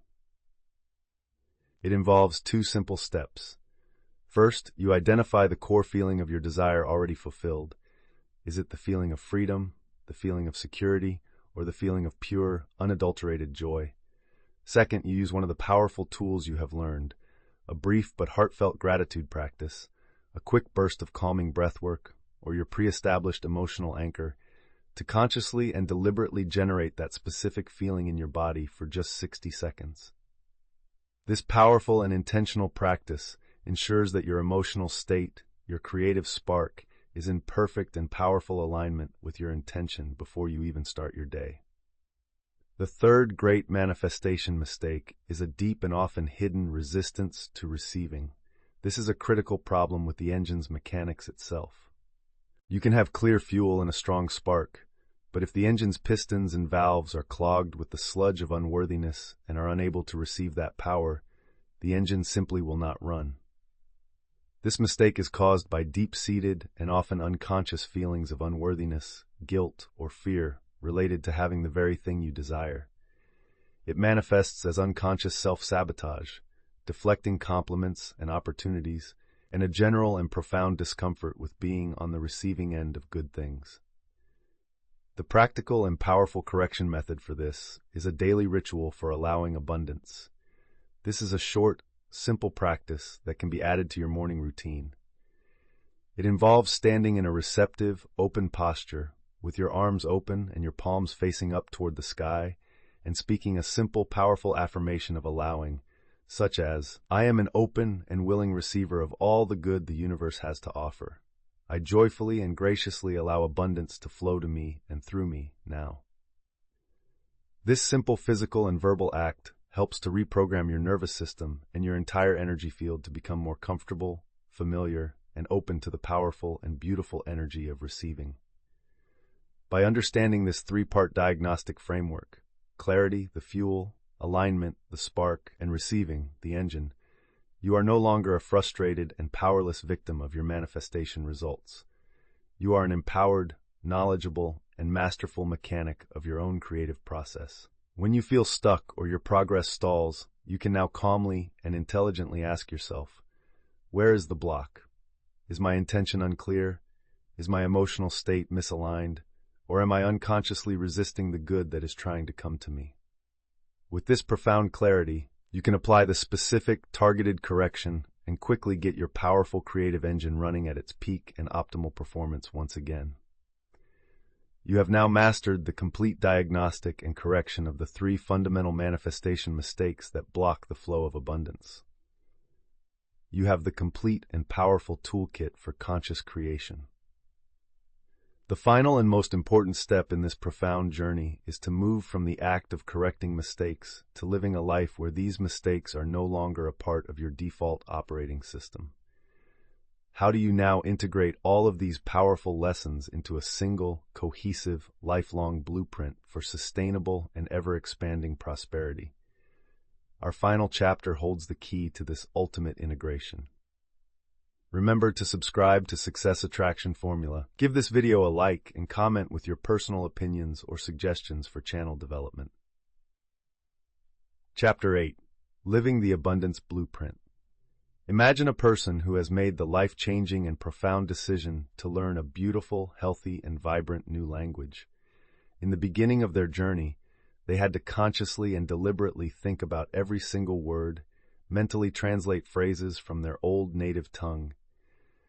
It involves 2 simple steps. First, you identify the core feeling of your desire already fulfilled. Is it the feeling of freedom, the feeling of security, or the feeling of pure, unadulterated joy? Second, you use one of the powerful tools you have learned, a brief but heartfelt gratitude practice, a quick burst of calming breathwork, or your pre-established emotional anchor, to consciously and deliberately generate that specific feeling in your body for just 60 seconds. This powerful and intentional practice ensures that your emotional state, your creative spark, is in perfect and powerful alignment with your intention before you even start your day. The third great manifestation mistake is a deep and often hidden resistance to receiving. This is a critical problem with the engine's mechanics itself. You can have clear fuel and a strong spark, but if the engine's pistons and valves are clogged with the sludge of unworthiness and are unable to receive that power, the engine simply will not run. This mistake is caused by deep-seated and often unconscious feelings of unworthiness, guilt, or fear related to having the very thing you desire. It manifests as unconscious self-sabotage, deflecting compliments and opportunities, and a general and profound discomfort with being on the receiving end of good things. The practical and powerful correction method for this is a daily ritual for allowing abundance. This is a short, simple practice that can be added to your morning routine. It involves standing in a receptive, open posture, with your arms open and your palms facing up toward the sky, and speaking a simple, powerful affirmation of allowing, such as, "I am an open and willing receiver of all the good the universe has to offer. I joyfully and graciously allow abundance to flow to me and through me now." This simple physical and verbal act helps to reprogram your nervous system and your entire energy field to become more comfortable, familiar, and open to the powerful and beautiful energy of receiving. By understanding this 3-part diagnostic framework, clarity, the fuel, alignment, the spark, and receiving, the engine, you are no longer a frustrated and powerless victim of your manifestation results. You are an empowered, knowledgeable, and masterful mechanic of your own creative process. When you feel stuck or your progress stalls, you can now calmly and intelligently ask yourself, where is the block? Is my intention unclear? Is my emotional state misaligned? Or am I unconsciously resisting the good that is trying to come to me? With this profound clarity, you can apply the specific, targeted correction and quickly get your powerful creative engine running at its peak and optimal performance once again. You have now mastered the complete diagnostic and correction of the 3 fundamental manifestation mistakes that block the flow of abundance. You have the complete and powerful toolkit for conscious creation. The final and most important step in this profound journey is to move from the act of correcting mistakes to living a life where these mistakes are no longer a part of your default operating system. How do you now integrate all of these powerful lessons into a single, cohesive, lifelong blueprint for sustainable and ever-expanding prosperity? Our final chapter holds the key to this ultimate integration. Remember to subscribe to Success Attraction Formula. Give this video a like and comment with your personal opinions or suggestions for channel development. Chapter 8. Living the Abundance Blueprint. Imagine a person who has made the life-changing and profound decision to learn a beautiful, healthy, and vibrant new language. In the beginning of their journey, they had to consciously and deliberately think about every single word, mentally translate phrases from their old native tongue,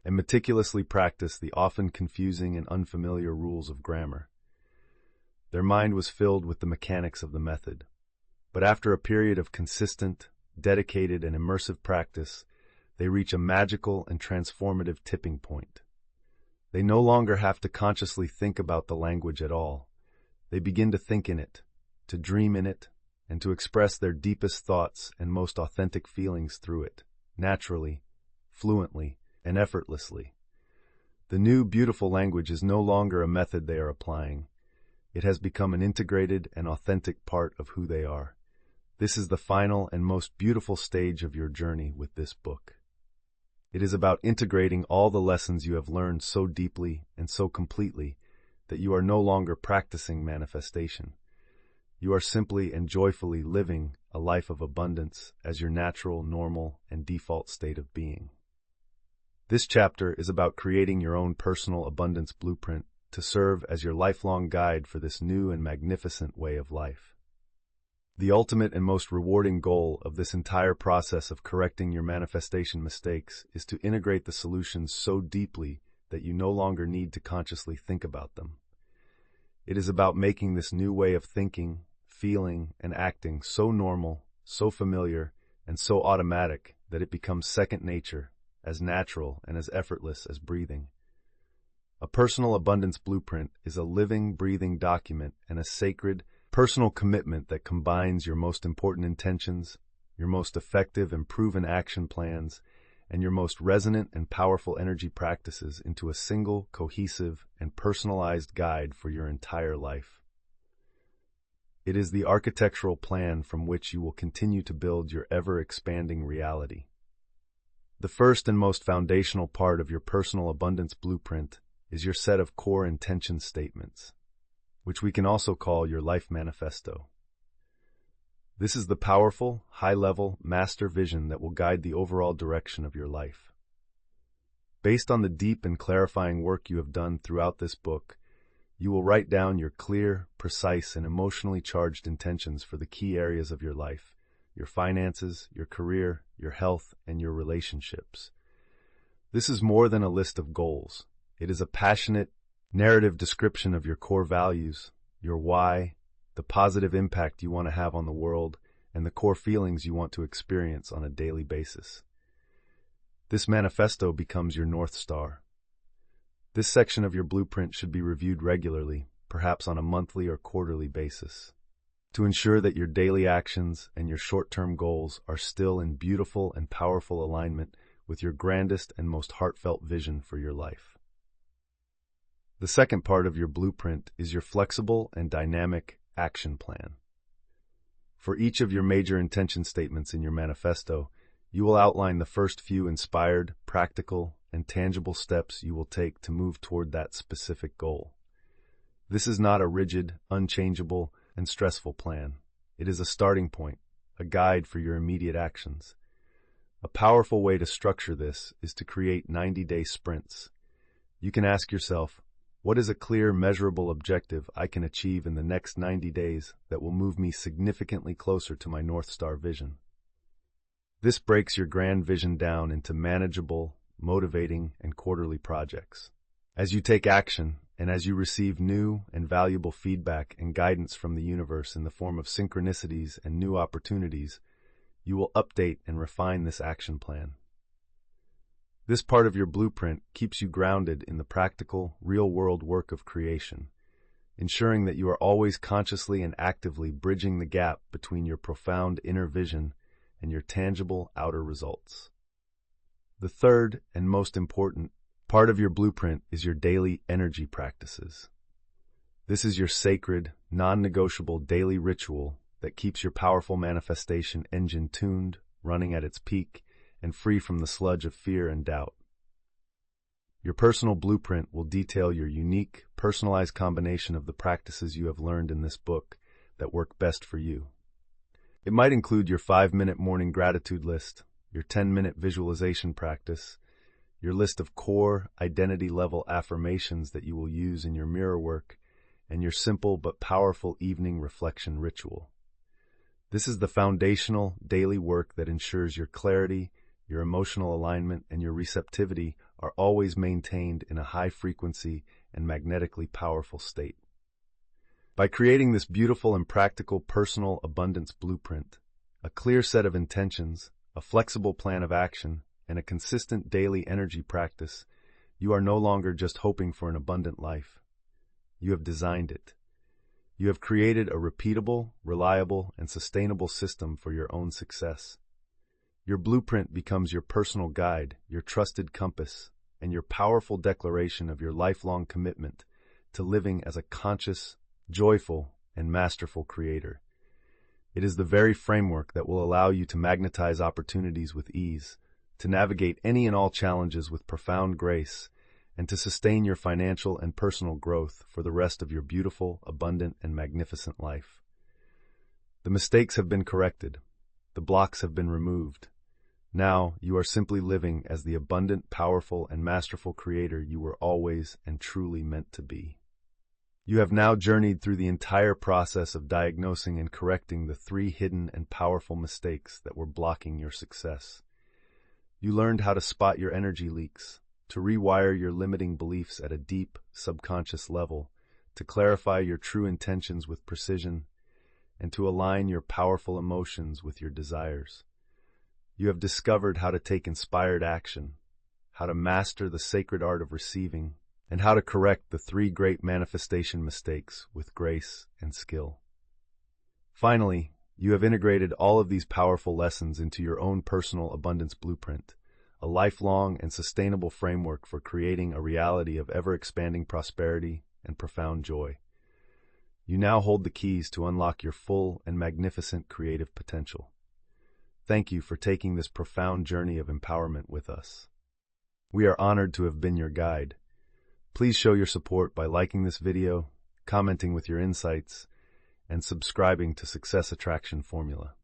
and meticulously practice the often confusing and unfamiliar rules of grammar. Their mind was filled with the mechanics of the method. But after a period of consistent, dedicated, and immersive practice, they reach a magical and transformative tipping point. They no longer have to consciously think about the language at all. They begin to think in it, to dream in it, and to express their deepest thoughts and most authentic feelings through it, naturally, fluently, and effortlessly. The new, beautiful language is no longer a method they are applying. It has become an integrated and authentic part of who they are. This is the final and most beautiful stage of your journey with this book. It is about integrating all the lessons you have learned so deeply and so completely that you are no longer practicing manifestation. You are simply and joyfully living a life of abundance as your natural, normal, and default state of being. This chapter is about creating your own personal abundance blueprint to serve as your lifelong guide for this new and magnificent way of life. The ultimate and most rewarding goal of this entire process of correcting your manifestation mistakes is to integrate the solutions so deeply that you no longer need to consciously think about them. It is about making this new way of thinking, feeling, and acting so normal, so familiar, and so automatic that it becomes second nature, as natural and as effortless as breathing. A personal abundance blueprint is a living, breathing document and a sacred, personal commitment that combines your most important intentions, your most effective and proven action plans, and your most resonant and powerful energy practices into a single, cohesive, and personalized guide for your entire life. It is the architectural plan from which you will continue to build your ever-expanding reality. The first and most foundational part of your personal abundance blueprint is your set of core intention statements, which we can also call your life manifesto. This is the powerful, high-level, master vision that will guide the overall direction of your life. Based on the deep and clarifying work you have done throughout this book, you will write down your clear, precise, and emotionally charged intentions for the key areas of your life: your finances, your career, your health, and your relationships. This is more than a list of goals. It is a passionate, narrative description of your core values, your why, the positive impact you want to have on the world, and the core feelings you want to experience on a daily basis. This manifesto becomes your North Star. This section of your blueprint should be reviewed regularly, perhaps on a monthly or quarterly basis, to ensure that your daily actions and your short-term goals are still in beautiful and powerful alignment with your grandest and most heartfelt vision for your life. The second part of your blueprint is your flexible and dynamic action plan. For each of your major intention statements in your manifesto, you will outline the first few inspired, practical, and tangible steps you will take to move toward that specific goal. This is not a rigid, unchangeable, and stressful plan. It is a starting point, a guide for your immediate actions. A powerful way to structure this is to create 90-day sprints. You can ask yourself, what is a clear, measurable objective I can achieve in the next 90 days that will move me significantly closer to my North Star vision? This breaks your grand vision down into manageable, motivating, and quarterly projects. As you take action, and as you receive new and valuable feedback and guidance from the universe in the form of synchronicities and new opportunities, you will update and refine this action plan. This part of your blueprint keeps you grounded in the practical, real-world work of creation, ensuring that you are always consciously and actively bridging the gap between your profound inner vision and your tangible outer results. The third and most important part of your blueprint is your daily energy practices. This is your sacred, non-negotiable daily ritual that keeps your powerful manifestation engine tuned, running at its peak, and free from the sludge of fear and doubt. Your personal blueprint will detail your unique, personalized combination of the practices you have learned in this book that work best for you. It might include your 5-minute morning gratitude list, your 10-minute visualization practice, your list of core, identity-level affirmations that you will use in your mirror work, and your simple but powerful evening reflection ritual. This is the foundational, daily work that ensures your clarity, your emotional alignment, and your receptivity are always maintained in a high-frequency and magnetically powerful state. By creating this beautiful and practical personal abundance blueprint, a clear set of intentions, a flexible plan of action, and a consistent daily energy practice, you are no longer just hoping for an abundant life. You have designed it. You have created a repeatable, reliable, and sustainable system for your own success. Your blueprint becomes your personal guide, your trusted compass, and your powerful declaration of your lifelong commitment to living as a conscious, joyful, and masterful creator. It is the very framework that will allow you to magnetize opportunities with ease, to navigate any and all challenges with profound grace, and to sustain your financial and personal growth for the rest of your beautiful, abundant, and magnificent life. The mistakes have been corrected. The blocks have been removed. Now you are simply living as the abundant, powerful, and masterful creator you were always and truly meant to be. You have now journeyed through the entire process of diagnosing and correcting the 3 hidden and powerful mistakes that were blocking your success. You learned how to spot your energy leaks, to rewire your limiting beliefs at a deep, subconscious level, to clarify your true intentions with precision, and to align your powerful emotions with your desires. You have discovered how to take inspired action, how to master the sacred art of receiving, and how to correct the 3 great manifestation mistakes with grace and skill. Finally, you have integrated all of these powerful lessons into your own personal abundance blueprint, a lifelong and sustainable framework for creating a reality of ever-expanding prosperity and profound joy. You now hold the keys to unlock your full and magnificent creative potential. Thank you for taking this profound journey of empowerment with us. We are honored to have been your guide. Please show your support by liking this video, commenting with your insights, and subscribing to Success Attraction Formula.